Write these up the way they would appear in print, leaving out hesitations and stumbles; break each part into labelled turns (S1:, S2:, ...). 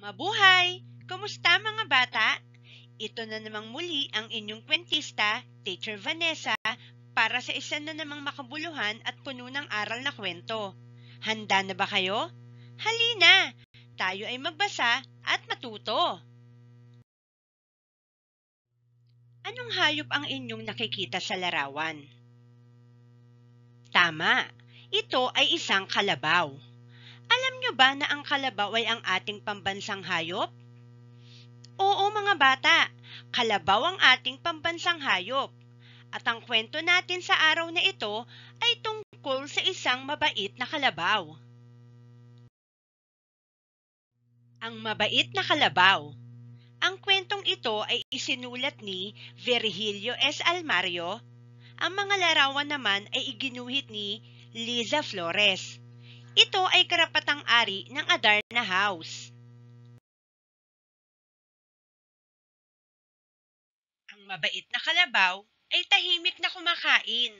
S1: Mabuhay! Kumusta mga bata? Ito na namang muli ang inyong kwentista, Teacher Vanessa, para sa isa na namang makabuluhan at puno ng aral na kwento. Handa na ba kayo? Halina! Tayo ay magbasa at matuto. Anong hayop ang inyong nakikita sa larawan? Tama! Ito ay isang kalabaw. Alam nyo ba na ang kalabaw ay ang ating pambansang hayop? Oo mga bata, kalabaw ang ating pambansang hayop. At ang kwento natin sa araw na ito ay tungkol sa isang mabait na kalabaw. Ang mabait na kalabaw. Ang kwentong ito ay isinulat ni Virgilio S. Almario. Ang mga larawan naman ay iginuhit ni Liza Flores. Ito ay karapatang-ari ng Adarna House. Ang mabait na kalabaw ay tahimik na kumakain.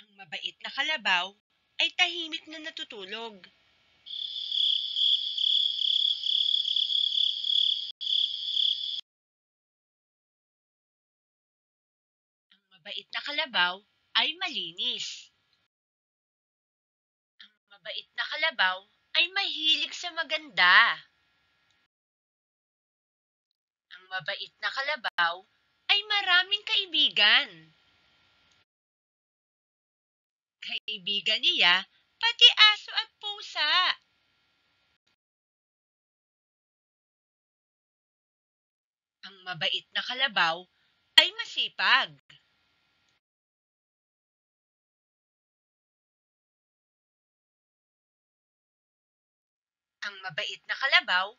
S1: Ang mabait na kalabaw ay tahimik na natutulog. Ang mabait na kalabaw ay malinis. Ang mabait na kalabaw ay mahilig sa maganda. Ang mabait na kalabaw ay maraming kaibigan. Kaibigan niya pati aso at pusa. Ang mabait na kalabaw ay masipag. Ang mabait na kalabaw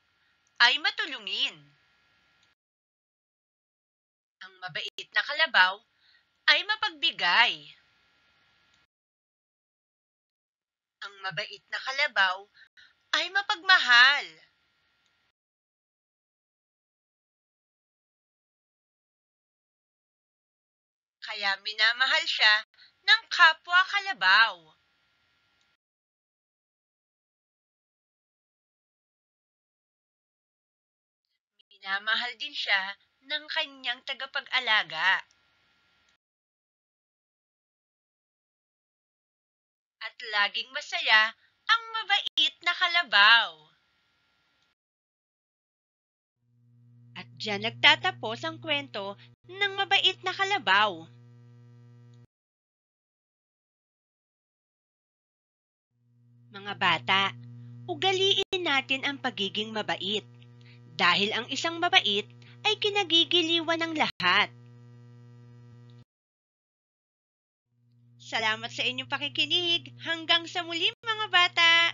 S1: ay matulungin. Ang mabait na kalabaw ay mapagbigay. Ang mabait na kalabaw ay mapagmahal. Kaya minamahal siya ng kapwa kalabaw. Minamahal din siya ng kanyang tagapag-alaga. At laging masaya ang mabait na kalabaw. At diyan nagtatapos ang kwento ng mabait na kalabaw. Mga bata, ugaliin natin ang pagiging mabait. Dahil ang isang mabait ay kinagigiliwan ng lahat. Salamat sa inyong pakikinig. Hanggang sa muli mga bata!